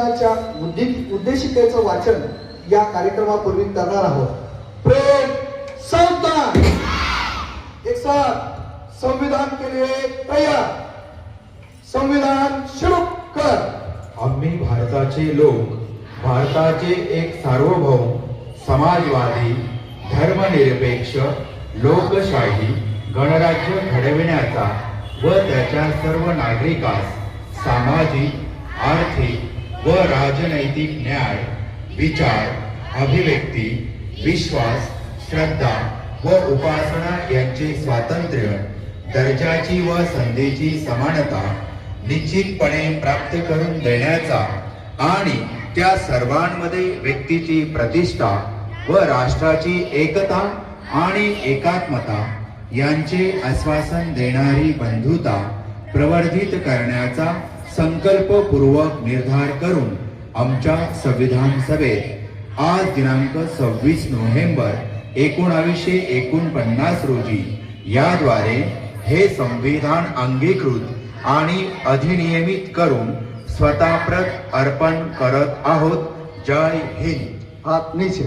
संविधानाच्या उद्देशिकेचं वाचन या कार्यक्रमापूर्वी करणार आहोत. प्रेम संविधान, एक साथ संविधान के लिए तैयार. संविधान शुरू कर. आम्ही भारताचे लोक, भारताचे एक सार्वभौम, समाजवादी, धर्मनिरपेक्ष, लोकशाही गणराज्य घडविण्याचा व त्याच्या सर्व नागरिकास सामाजिक, आर्थिक व राजनैतिक न्याय, विचार, अभिव्यक्ती, विश्वास, श्रद्धा व उपासना यांचे स्वातंत्र्य, दर्जाची व संधीची समानता निश्चितपणे प्राप्त करून देण्याचा आणि त्या सर्वांमध्ये व्यक्तीची प्रतिष्ठा व राष्ट्राची एकता आणि एकात्मता यांचे आश्वासन देणारी बंधुता प्रवर्धित करण्याचा संकल्पपूर्वक निर्धार करून आमच्या संविधान सभेत आज दिनांक 26 नोव्हेंबर 1949 रोजी याद्वारे हे संविधान अंगीकृत आणि अधिनियमित करून स्वतःप्रत अर्पण करत आहोत. जय हिंद. हात नीचे.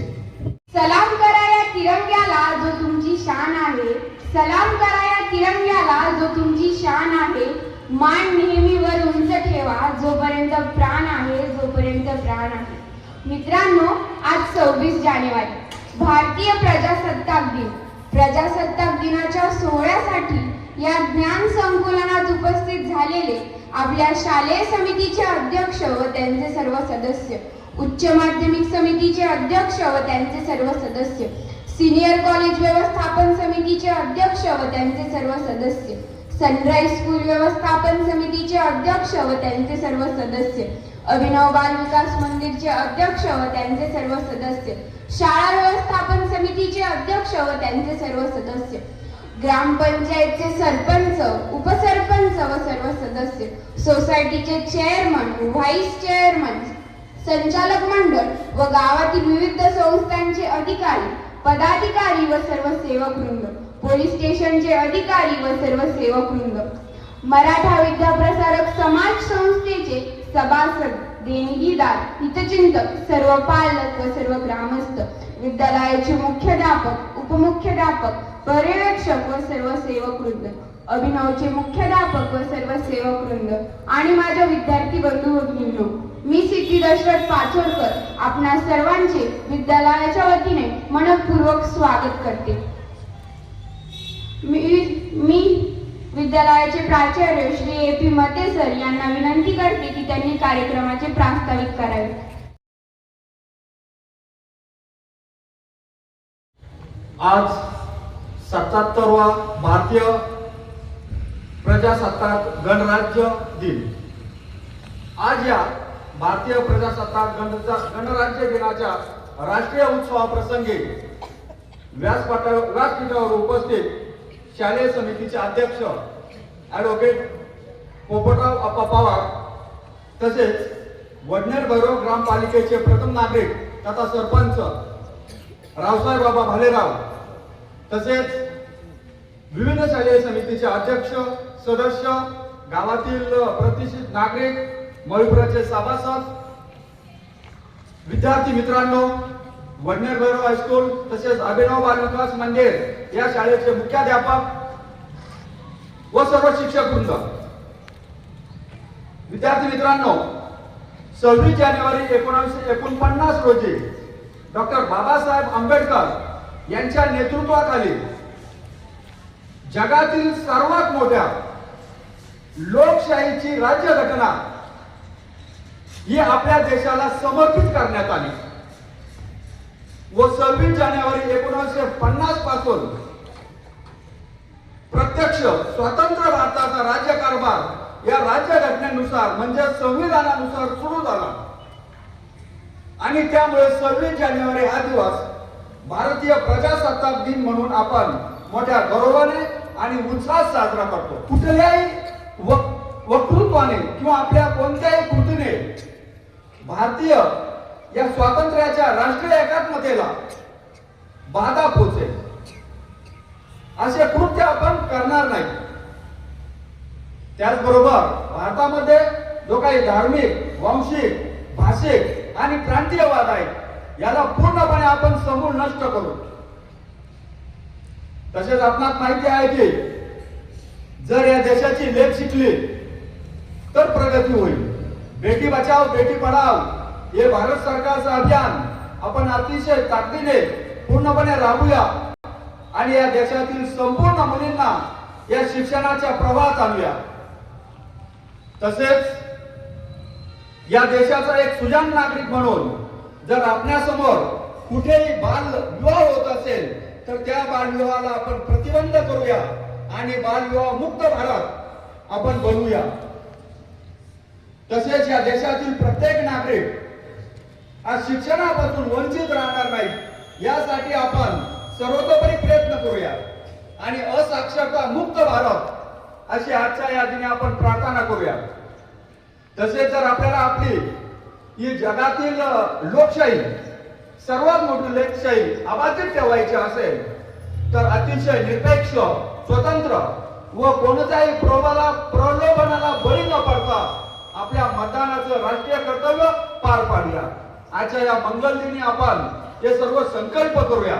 सलाम करा या तिरंग्याला जो तुमची शान आहे. सलाम करा या तिरंग्याला जो तुमची शान आहे. मान नेहमी वर उंच ठेवा जोपर्यंत प्राण आहे, जोपर्यंत प्राण आहे. मित्रांनो, आज 26 जानेवारी भारतीय प्रजासत्ताक दिन. प्रजासत्ताक दिनाच्या सोहळ्यासाठी या ज्ञान संकुलनात उपस्थित झालेले आपल्या शालेय समितीचे अध्यक्ष व त्यांचे सर्व सदस्य, उच्च माध्यमिक समितीचे अध्यक्ष व त्यांचे सर्व सदस्य, सीनियर कॉलेज व्यवस्थापन समितीचे अध्यक्ष व त्यांचे सर्व सदस्य, सनराइज स्कूल व्यवस्थापन समितीचे अध्यक्ष व त्यांचे सर्व सदस्य, अभिनव बाल विकास मंदिरचे अध्यक्ष व त्यांचे सर्व सदस्य, शाळा व्यवस्थापन समितीचे अध्यक्ष व त्यांचे सर्व सदस्य, ग्रामपंचायतचे सरपंच, उपसरपंच व सर्व सदस्य, सोसायटीचे चेअरमन, व्हाईस चेअरमन, संचालक मंडळ व गावातील विविध संस्थांचे अधिकारी, पदाधिकारी व सर्व सेवक वृंद, पोलीस स्टेशनचे अधिकारी व सर्व सेवक वृंद, मराठा विद्याप्रसारक समाज संस्थेचे सभासद, देणगीदार, हितचिंतक, सर्व पालक व सर्व ग्रामस्थ, विद्यालयाचे मुख्याध्यापक, उपमुख्याध्यापक, पर्यवेक्षक व सर्व सेवक वृंद, अभिनवचे मुख्याध्यापक व सर्व सेवक वृंद आणि माझ्या विद्यार्थी बंधू भगिनींनो, मी सिद्धी दशरथ पाचोरकर आपणा सर्वांचे विद्यालयाच्या वतीने मनपूर्वक स्वागत करते. मी विद्यालयाचे प्राचार्य श्री ए.पी. मते सर यांना विनंती करते की त्यांनी कार्यक्रमाचे प्रास्ताविक करावे. आज 77वा भारतीय प्रजासत्ताक गणराज्य दिन. आज या भारतीय प्रजासत्ताक गणराज्य दिनाच्या राष्ट्रीय उत्सवाप्रसंगी व्यासपीठावर उपस्थित शालेय समितीचे अध्यक्ष ॲडव्होकेट पोपटराव अप्पा पवार, तसेच वडनेर भैरव ग्रामपालिकेचे प्रथम नागरिक तथा सरपंच रावसाहेब बाबा भालेराव, तसेच विविध शालेय समितीचे अध्यक्ष, सदस्य, गावातील प्रतिष्ठित नागरिक, मळीपुराचे सभासद, विद्यार्थी मित्रांनो, वडनेर भैरव हायस्कूल तसेच अभिनव बाल विकास मंदिर या शाळेचे मुख्याध्यापक व सर्व शिक्षक वृंद, विद्यार्थी मित्रांनो, 26 जानेवारी 1949 रोजी डॉक्टर बाबासाहेब आंबेडकर यांच्या नेतृत्वाखाली जगातील सर्वात मोठ्या लोकशाहीची राज्यघटना ही आपल्या देशाला समर्पित करण्यात आली व 26 जानेवारी 1950 पासून प्रत्यक्ष स्वतंत्र भारताचा राज्यकारभार या राज्यघटनेनुसार म्हणजे संविधानानुसार सुरू झाला आणि त्यामुळे 26 जानेवारी हा दिवस भारतीय प्रजासत्ताक दिन म्हणून आपण मोठ्या गौरवाने आणि उत्साहात साजरा करतो. कुठल्याही वक्तृत्वाने किंवा आपल्या कोणत्याही कृतीने भारतीय या स्वातंत्र्याच्या राष्ट्रीय एकात्मतेला बाधा पोहोचेल असे कृत्य आपण करणार नाही. त्याचबरोबर भारतामध्ये जो काही धार्मिक, वांशिक, भाषिक आणि प्रांतीयवाद आहे याला पूर्णपणे आपण समूळ नष्ट करू. तसेच आपणास माहिती आहे की जर या देशाची लेख शिकली तर प्रगती होईल. बेटी बचाव बेटी पढाव हे भारत सरकारचं अभियान आपण अतिशय ताकदीने पूर्णपणे राबूया आणि या देशातील संपूर्ण मुलींना या शिक्षणाच्या प्रवाहात आणूया. तसेच या देशाचा एक सुजाण नागरिक म्हणून जर आपल्यासमोर कुठेही बाल विवाह होत असेल तर त्या बालविवाहाला आपण प्रतिबंध करूया आणि बालविवाह मुक्त भारत आपण बनवूया. तसेच या देशातील प्रत्येक नागरिक आज शिक्षणापासून वंचित राहणार नाही यासाठी आपण सर्वतोपरी प्रयत्न करूया आणि असाक्षरता मुक्त भारत अशी आजच्या या दिनी आपण प्रार्थना करूया. तसेच जर आपल्याला आपली ही जगातील लोकशाही सर्वात मोठी लोकशाही अबाधित ठेवायची असेल तर अतिशय निरपेक्ष स्वतंत्र व कोणत्याही प्रलोभनाला बळी न पडता आपल्या मतदानाचं राष्ट्रीय कर्तव्य पार पाडूया. आजच्या या मंगल दिनी आपण हे सर्व संकल्प करूया.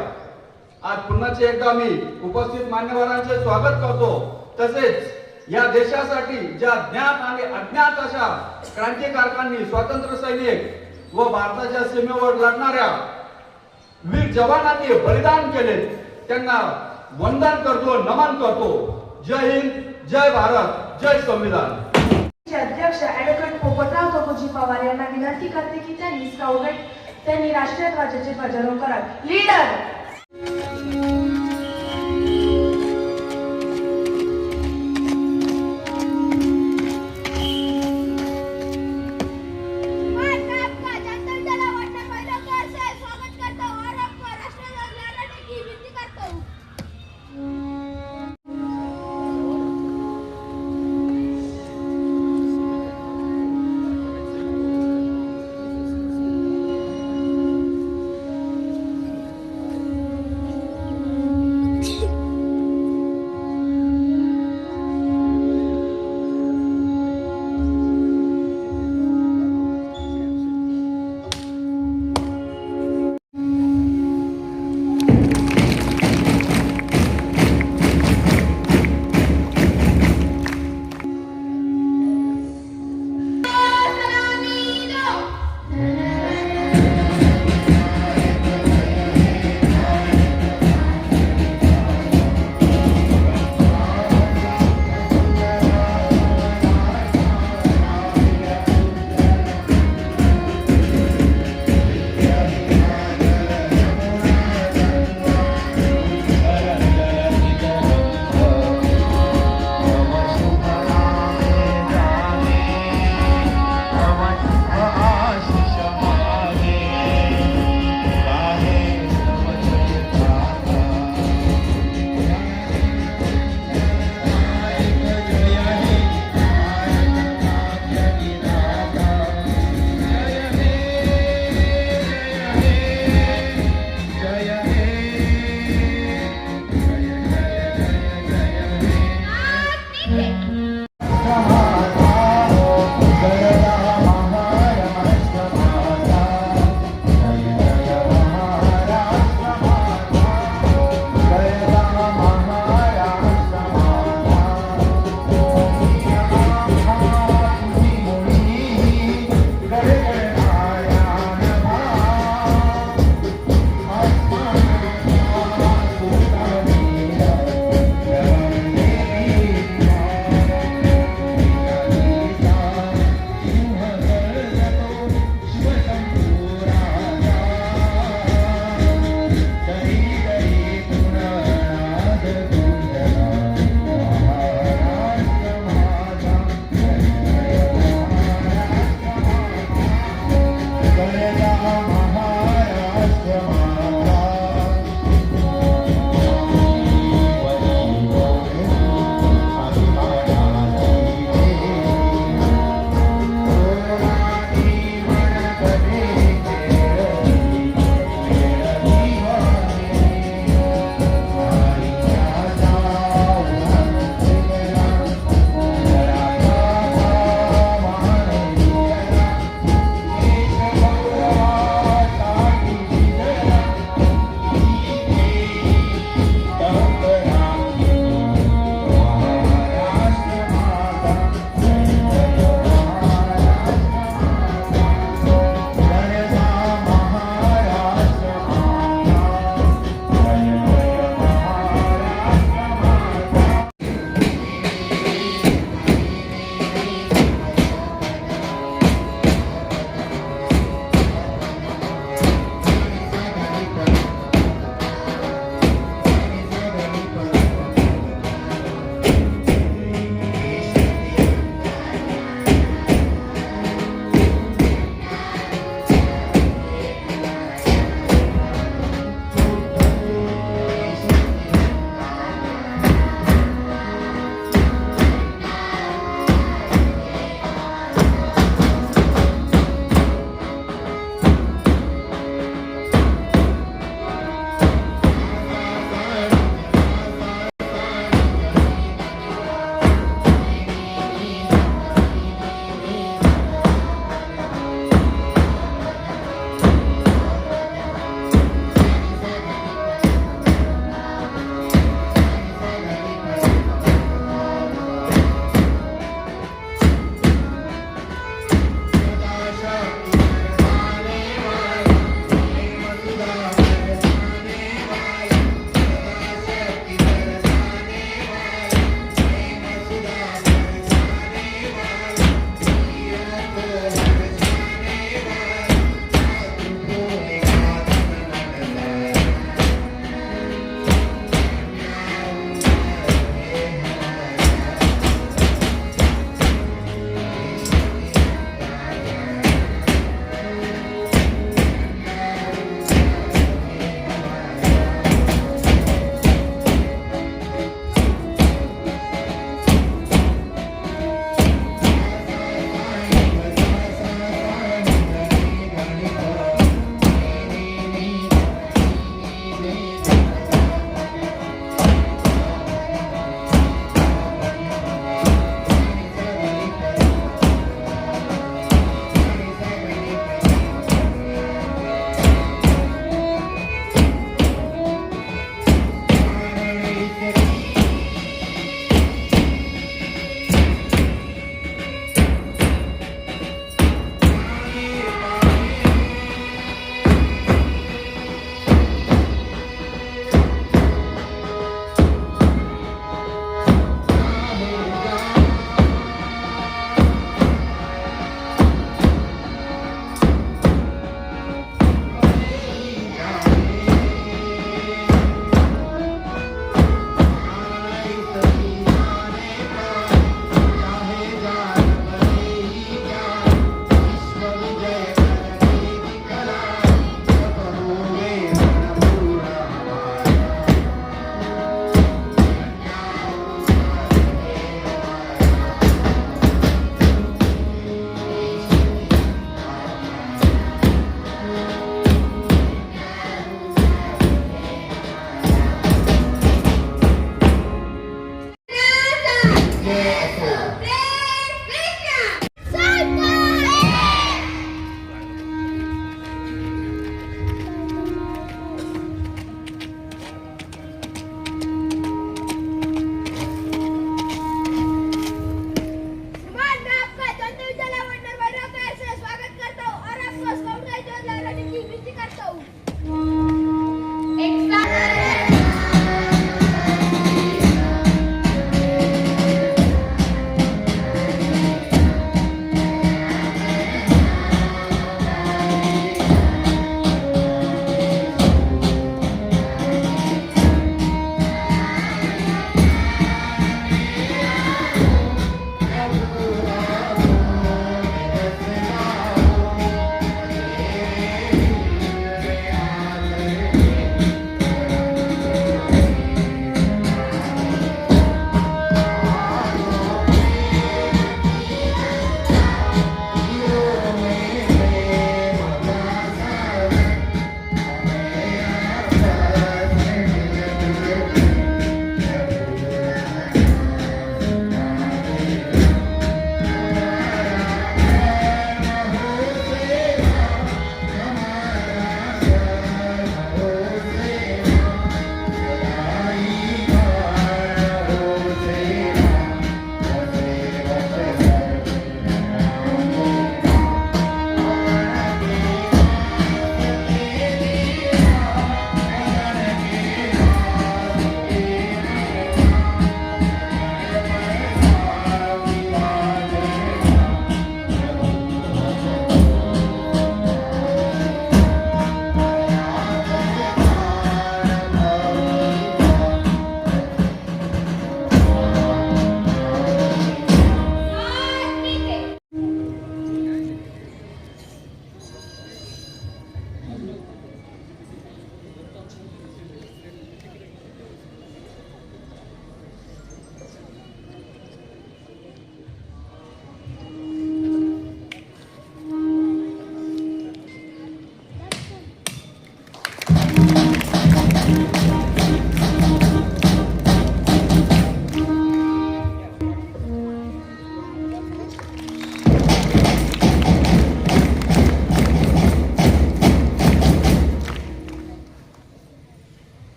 आज पुन्हा एकदा मी उपस्थित मान्यवरांचे स्वागत करतो. तसेच या देशासाठी ज्या ज्ञात आणि अज्ञात अशा क्रांतिकारकांनी स्वातंत्र्य सैनिक व भारताच्या सीमेवर लढणाऱ्या वीर जवानांनी बलिदान केले त्यांना वंदन करतो, नमन करतो. जय हिंद, जय भारत, जय संविधान. अध्यक्ष ऍडव्होकेट पोपटराव तुकोजी पवार यांना विनंती करते की त्यांनी राष्ट्रीय ध्वजाचे ध्वजारोहण करावे. लीडर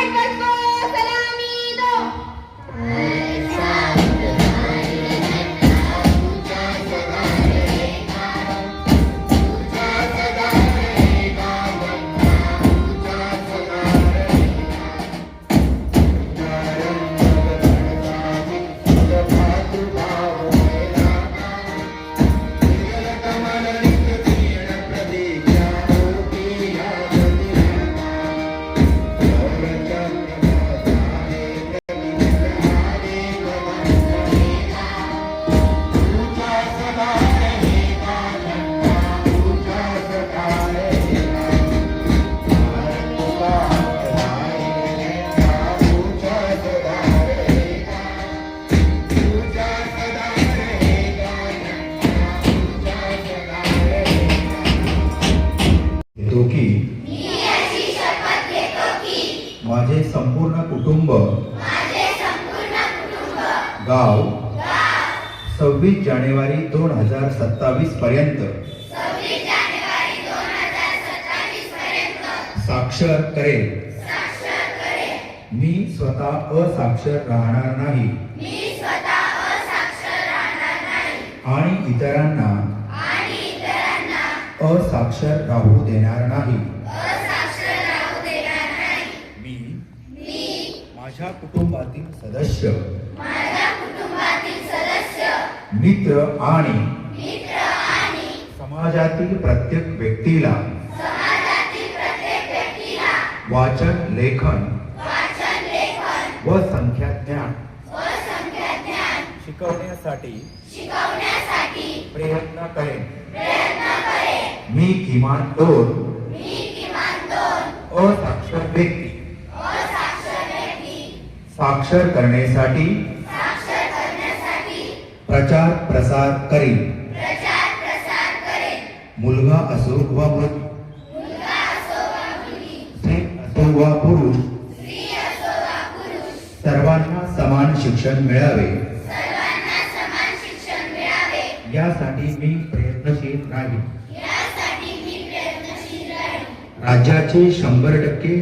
एकच को सलामी दो. घेतो की माझे संपूर्ण कुटुंब गाव 26 जानेवारी 2027 पर्यंत साक्षर करेल. मी स्वतः असाक्षर राहणार नाही आणि इतरांना असाक्षर राहू देणार नाही. मी माझ्या कुटुंबातील सदस्य मित्र आणि समाजातील प्रत्येक व्यक्तीला वाचन लेखन व संख्या ज्ञान शिकवण्यासाठी प्रयत्न करेन. मी किमान 2 असाक्षर व्यक्ती साक्षर करण्यासाठी प्रचार प्रसार करीन. मुलगा असो वा मुलगी, स्त्री असो वा पुरुष, सर्वांना समान शिक्षण मिळावे यासाठी मी प्रयत्नशील राहीन. राज्याचे 100%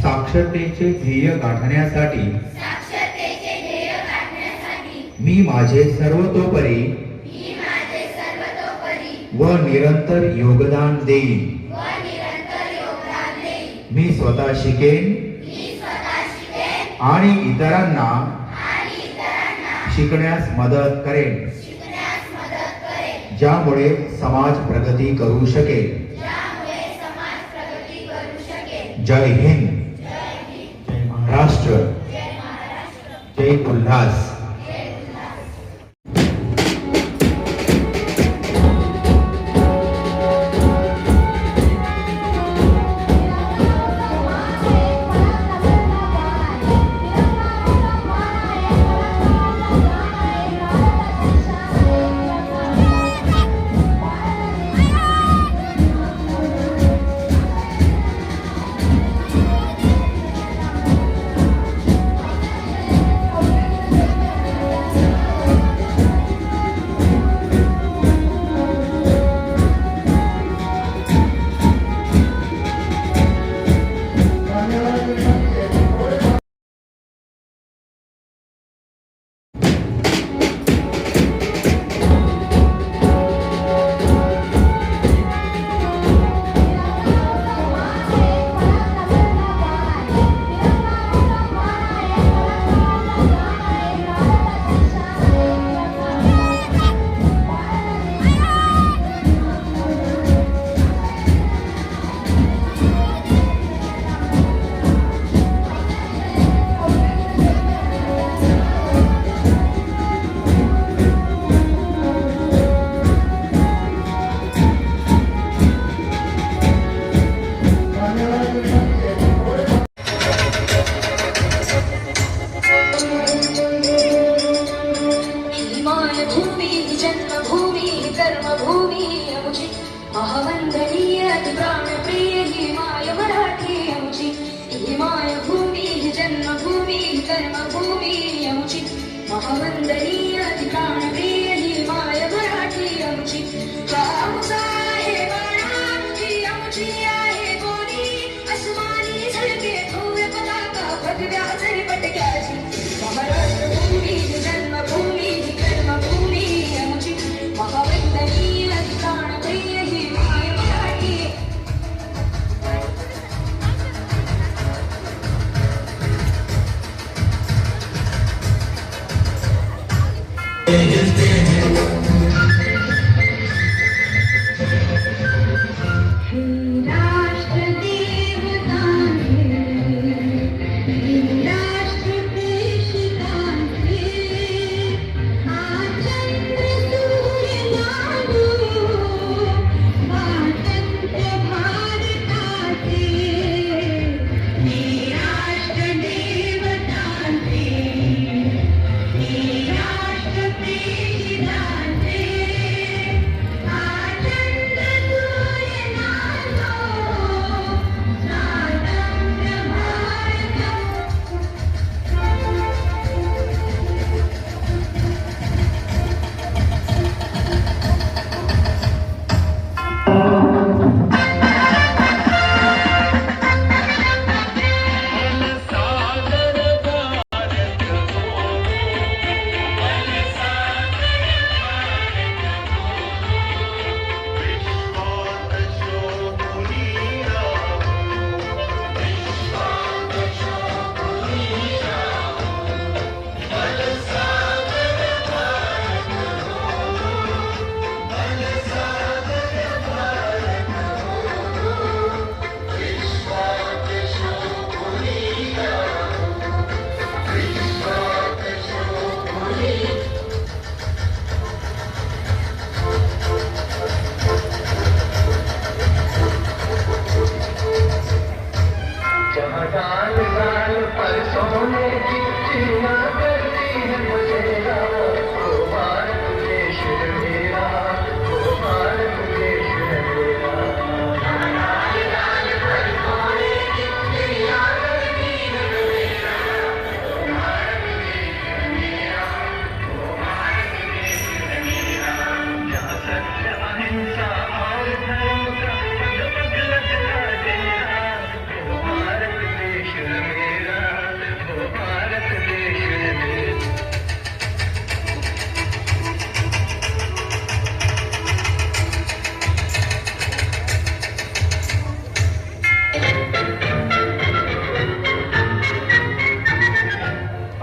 साक्षरतेचे ध्येय गाठण्यासाठी मी माझे सर्वतोपरी व निरंतर योगदान देईन. मी स्वतः शिकेन आणि इतरांना शिकण्यास मदत करेन, ज्यामुळे समाज प्रगती करू शकेल. जय हिंद, जय महाराष्ट्र, जय उल्हास. महावंदनीय प्राणप्रिय ही माय मराठी आमची. आमचा आहे बाळा, ही आमची आहे बोली, अस्मानी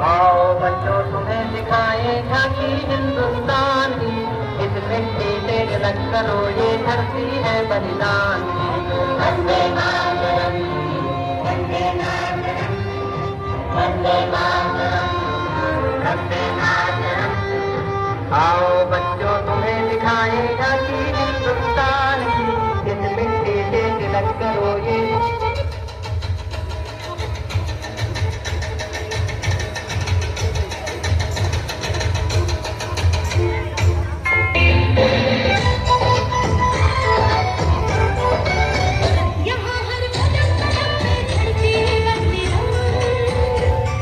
आओ बच्चों तुम्हें सिखाएगा कि हिंदुस्तान की इस मिट्टी से झलक करो ये धरती है बलिदान की। वंदे मातरम, वंदे मातरम, वंदे मातरम, वंदे मातरम। आओ बच्चों तुम्हें सिखाएगा कि हिंदुस्तान की इस मिट्टी से झलक करो ये यहाँ हर कदम कदम पे धरती का तिरंगा,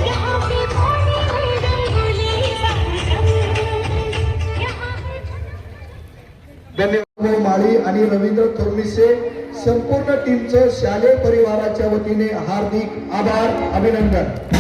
यहाँ पे पानी में रंगोली संगम, यहाँ धन्यवाद माळी आणि रवींद्र थोरमिसे संपूर्ण टीमचं शालेय परिवाराच्या वतीने हार्दिक आभार, अभिनंदन.